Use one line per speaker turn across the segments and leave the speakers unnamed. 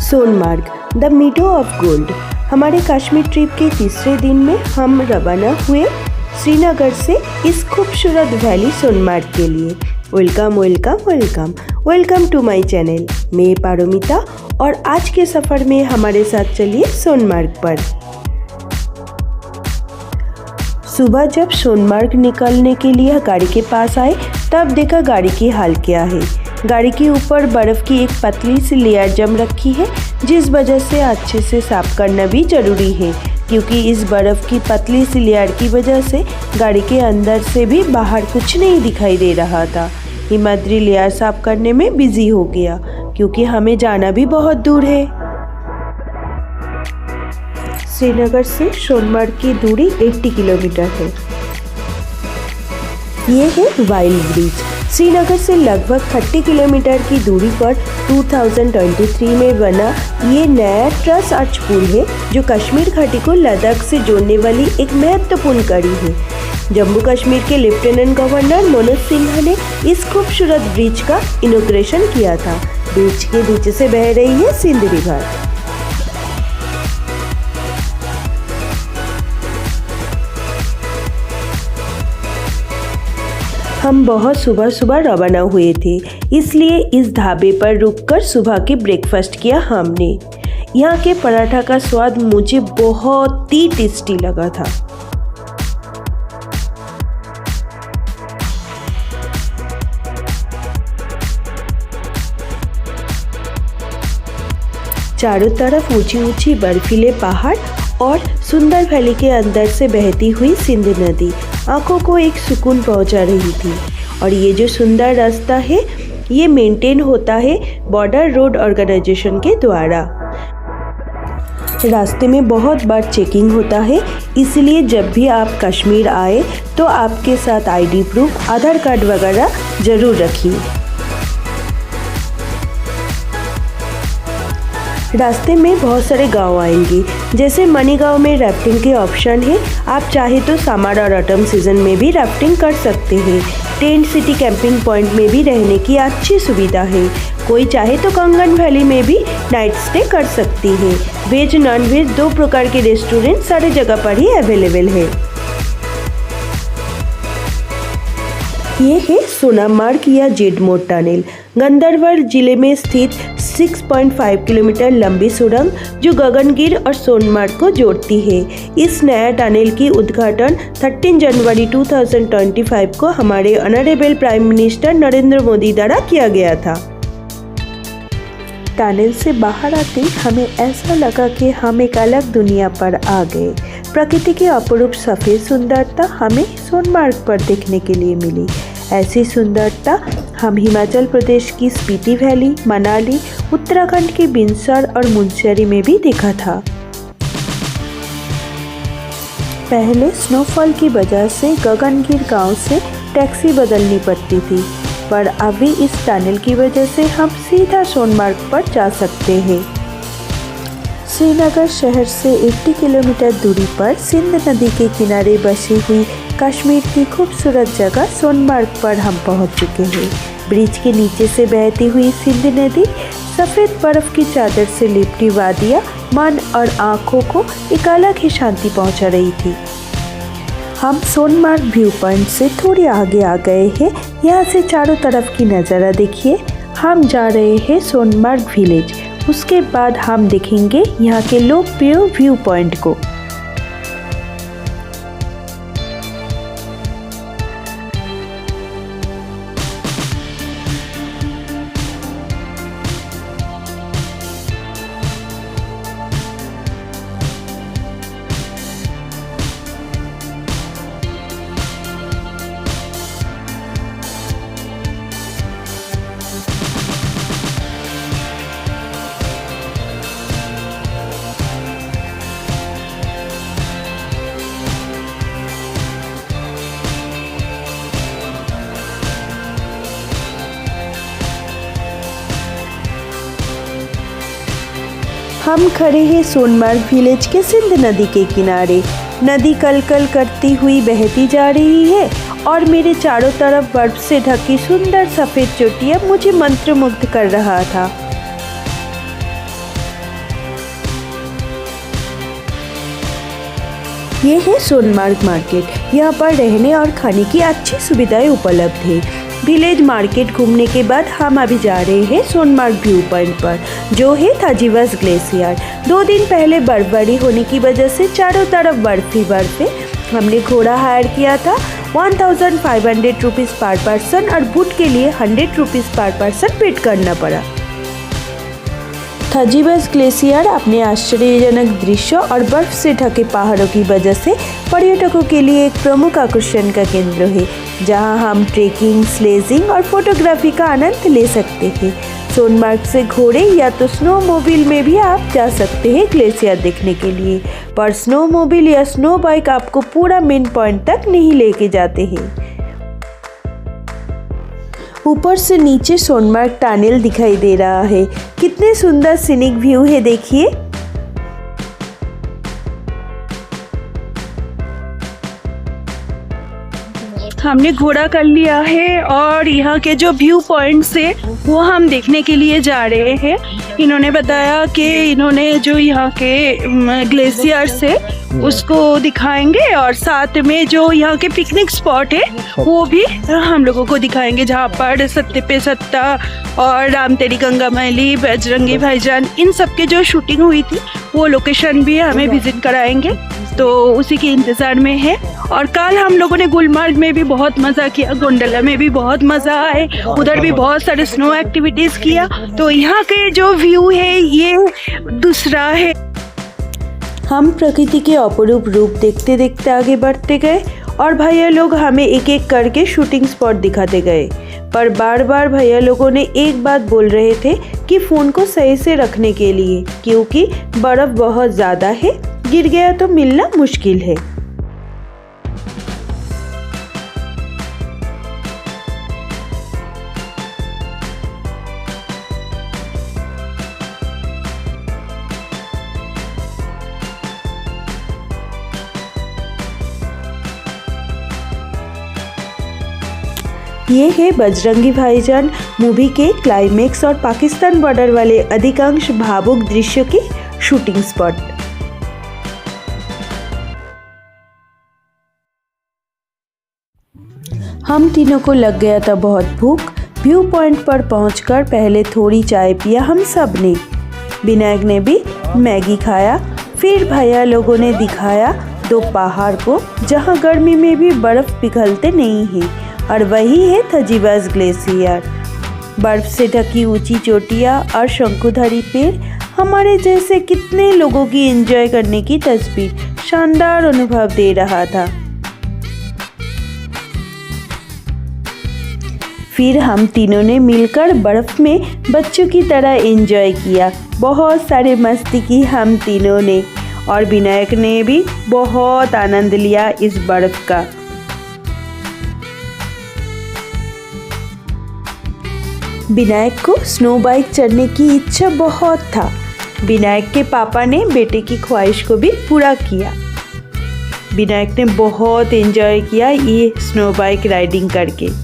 Sonamarg, the मीडो of gold. हमारे Kashmir trip के तीसरे दिन में हम रवाना हुए श्रीनगर से इस खूबसूरत वैली सोनमार्ग के लिए। Welcome welcome welcome welcome to my channel. मैं पारोमिता और आज के सफ़र में हमारे साथ चलिए सोनमार्ग पर। सुबह जब सोनमार्ग निकलने के लिए गाड़ी के पास आए तब देखा गाड़ी की हाल क्या है। गाड़ी के ऊपर बर्फ़ की एक पतली सी लेयर जम रखी है, जिस वजह से अच्छे से साफ करना भी ज़रूरी है, क्योंकि इस बर्फ़ की पतली सी लेयर की वजह से गाड़ी के अंदर से भी बाहर कुछ नहीं दिखाई दे रहा था। हिमाद्री लेयर साफ करने में बिजी हो गया, क्योंकि हमें जाना भी बहुत दूर है। श्रीनगर से सोनमार्ग की दूरी 80 किलोमीटर है। ये है वाइल्ड ब्रिज। श्रीनगर से लगभग 30 किलोमीटर की दूरी पर 2023 में बना ये नया ट्रस आर्च पुल है, जो कश्मीर घाटी को लद्दाख से जोड़ने वाली एक महत्वपूर्ण कड़ी है। जम्मू कश्मीर के लेफ्टिनेंट गवर्नर मनोज सिन्हा ने इस खूबसूरत ब्रिज का इनॉग्रेशन किया था। ब्रिज के नीचे से बह रही है सिंध रिवर। हम बहुत सुबह सुबह रवाना हुए थे, इसलिए इस ढाबे पर रुककर सुबह के ब्रेकफास्ट किया हमने। यहाँ के पराठा का स्वाद मुझे बहुत ही टेस्टी लगा था। चारों तरफ ऊंची ऊंची बर्फीले पहाड़ और सुंदर वैली के अंदर से बहती हुई सिंध नदी आंखों को एक सुकून पहुंचा रही थी। और ये जो सुंदर रास्ता है, ये मेंटेन होता है बॉर्डर रोड ऑर्गेनाइजेशन के द्वारा। रास्ते में बहुत बार चेकिंग होता है, इसलिए जब भी आप कश्मीर आए तो आपके साथ आईडी प्रूफ, आधार कार्ड वगैरह ज़रूर रखिए। रास्ते में बहुत सारे गांव आएंगे, जैसे मनी गांव में राफ्टिंग के ऑप्शन है। आप चाहे तो समर और ऑटम सीजन में भी राफ्टिंग कर सकते हैं। टेंट सिटी कैंपिंग पॉइंट में भी रहने की अच्छी सुविधा है। कोई चाहे तो कंगन वैली में भी नाइट स्टे कर सकती है। वेज नॉन वेज 2 प्रकार के रेस्टोरेंट सारे जगह पर ही अवेलेबल है। ये है सोनमार्ग या जेडमोर टनल, गंदरबल जिले में स्थित 6.5 किलोमीटर लंबी सुरंग जो गगनगिर और सोनमार्ग को जोड़ती है। इस नया टनल की उद्घाटन 13 जनवरी 2025 को हमारे honourable prime minister Narendra Modi द्वारा किया गया था। टनल से बाहर आते हमें ऐसा लगा कि हम एक अलग दुनिया पर आ गए। प्रकृति की अपरूप सफ़ेद सुंदरता हमें सोनमार्ग पर देखने के लिए मिली। ऐसी सुंदरता हम हिमाचल प्रदेश की स्पीति वैली, मनाली, उत्तराखंड की बिनसर और मुनस्यारी में भी देखा था। पहले स्नोफॉल की वजह से गगनगिर गांव से टैक्सी बदलनी पड़ती थी, पर अभी इस टनल की वजह से हम सीधा सोनमार्ग पर जा सकते हैं। श्रीनगर शहर से 80 किलोमीटर दूरी पर सिंध नदी के किनारे बसी हुई कश्मीर की खूबसूरत जगह सोनमार्ग पर हम पहुंच चुके हैं। ब्रिज के नीचे से बहती हुई सिंध नदी सफ़ेद बर्फ़ की चादर से लिपटी वादियाँ मन और आँखों को एक अलग ही शांति पहुंचा रही थी। हम सोनमार्ग व्यू पॉइंट से थोड़े आगे आ गए हैं। यहाँ से चारों तरफ की नज़ारा देखिए। हम जा रहे हैं सोनमार्ग विलेज, उसके बाद हम देखेंगे यहाँ के लोकप्रिय व्यू पॉइंट को। हम खड़े हैं सोनमार्ग विलेज के सिंध नदी के किनारे। नदी कलकल करती हुई बहती जा रही है और मेरे चारों तरफ बर्फ से ढकी सुंदर सफ़ेद चोटियाँ मुझे मंत्रमुग्ध कर रहा था। ये है सोनमार्ग मार्केट। यहाँ पर रहने और खाने की अच्छी सुविधाएं उपलब्ध है। विलेज मार्केट घूमने के बाद हम अभी जा रहे हैं सोनमार्ग व्यू पॉइंट पर, जो है थाजीवास ग्लेशियर। 2 दिन पहले बर्फबारी होने की वजह से चारों तरफ बर्फ ही बर्फ है। हमने घोड़ा हायर किया था 1500 रुपीज़ पर पर्सन और बूट के लिए 100 रुपीज़ पर पर्सन पेड करना पड़ा। थाजीवास ग्लेशियर अपने आश्चर्यजनक दृश्य और बर्फ से ढके पहाड़ों की वजह से पर्यटकों के लिए एक प्रमुख आकर्षण का केंद्र है, जहां हम ट्रेकिंग, स्लेजिंग और फोटोग्राफी का आनंद ले सकते हैं। सोनमार्ग से घोड़े या तो स्नोमोबिल में भी आप जा सकते हैं ग्लेशियर देखने के लिए, पर स्नोमोबिल या स्नो बाइक आपको पूरा मेन पॉइंट तक नहीं लेके जाते हैं। ऊपर से नीचे सोनमार्ग टनल दिखाई दे रहा है। कितने सुंदर सीनिक व्यू है, देखिए।
हमने घोड़ा कर लिया है और यहाँ के जो व्यू पॉइंट्स है वो हम देखने के लिए जा रहे हैं। इन्होंने बताया कि इन्होंने जो यहाँ के ग्लेशियर्स है उसको दिखाएंगे और साथ में जो यहाँ के पिकनिक स्पॉट है वो भी हम लोगों को दिखाएंगे, जहाँ पर सत्ते पे सत्ता और राम तेरी गंगा मैली, बजरंगी भाईजान, इन सब के जो शूटिंग हुई थी वो लोकेशन भी हमें विजिट कराएंगे। तो उसी के इंतज़ार में है। और कल हम लोगों ने गुलमर्ग में भी बहुत मज़ा किया, गोंडला में भी बहुत मज़ा आए, उधर भी बहुत सारे स्नो एक्टिविटीज़ किया। तो यहाँ के जो व्यू है ये दूसरा है।
हम प्रकृति के अपरूप रूप देखते देखते आगे बढ़ते गए और भैया लोग हमें एक एक करके शूटिंग स्पॉट दिखाते गए। पर बार बार भैया लोगों ने एक बात बोल रहे थे कि फ़ोन को सही से रखने के लिए, क्योंकि बर्फ़ बहुत ज़्यादा है, गिर गया तो मिलना मुश्किल है। ये है बजरंगी भाईजान मूवी के क्लाइमेक्स और पाकिस्तान बॉर्डर वाले अधिकांश भावुक दृश्यों की शूटिंग स्पॉट। हम तीनों को लग गया था बहुत भूख। व्यू पॉइंट पर पहुंचकर पहले थोड़ी चाय पिया हम सब ने। विनायक ने भी मैगी खाया। फिर भैया लोगों ने दिखाया 2 पहाड़ को, जहां गर्मी में भी बर्फ पिघलते नहीं हैं, और वही है थाजीवास ग्लेशियर। बर्फ से ढकी ऊंची चोटियां और शंकुधारी पेड़ हमारे जैसे कितने लोगों की एंजॉय करने की तस्वीर शानदार अनुभव दे रहा था। फिर हम तीनों ने मिलकर बर्फ में बच्चों की तरह एंजॉय किया। बहुत सारे मस्ती की हम तीनों ने, और विनायक ने भी बहुत आनंद लिया इस बर्फ का। विनायक को स्नो बाइक चढ़ने की इच्छा बहुत था। विनायक के पापा ने बेटे की ख्वाहिश को भी पूरा किया। विनायक ने बहुत एंजॉय किया ये स्नो बाइक राइडिंग करके।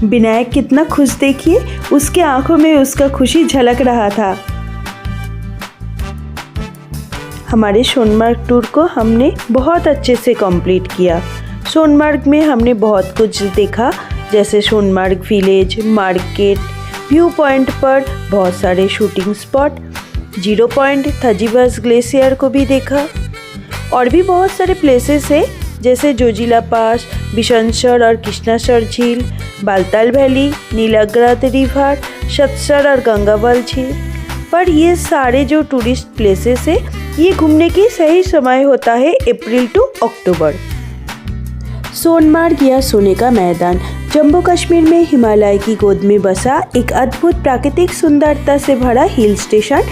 विनायक कितना खुश, देखिए उसके आंखों में उसका खुशी झलक रहा था। हमारे सोनमार्ग टूर को हमने बहुत अच्छे से कंप्लीट किया। सोनमार्ग में हमने बहुत कुछ देखा, जैसे Sonamarg village, market, view point पर बहुत सारे शूटिंग स्पॉट, 0 पॉइंट, थाजीवास ग्लेशियर को भी देखा, और भी बहुत सारे प्लेसेस है जैसे जोजिला पास, बिशनसर और कृष्णासर झील, बालताल वैली, नीलाग्रात रिवर, शतसर और गंगाबल झील। पर ये सारे जो टूरिस्ट प्लेसेस है ये घूमने की सही समय होता है अप्रैल टू अक्टूबर। सोनमार्ग या सोने का मैदान जम्मू कश्मीर में हिमालय की गोद में बसा एक अद्भुत प्राकृतिक सुंदरता से भरा हिल स्टेशन,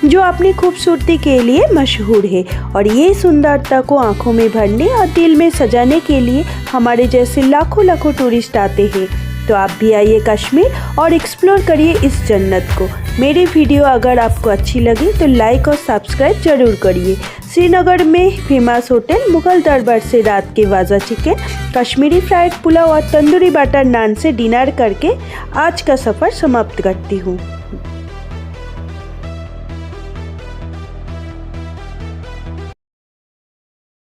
जो अपनी खूबसूरती के लिए मशहूर है। और ये सुंदरता को आंखों में भरने और दिल में सजाने के लिए हमारे जैसे लाखों लाखों टूरिस्ट आते हैं। तो आप भी आइए कश्मीर और एक्सप्लोर करिए इस जन्नत को। मेरी वीडियो अगर आपको अच्छी लगी तो लाइक और सब्सक्राइब जरूर करिए। श्रीनगर में फेमस होटल मुगल दरबार से रात के वाजा चिकन, कश्मीरी फ्राइड पुलाव और तंदूरी बटर नान से डिनर करके आज का सफ़र समाप्त करती हूँ।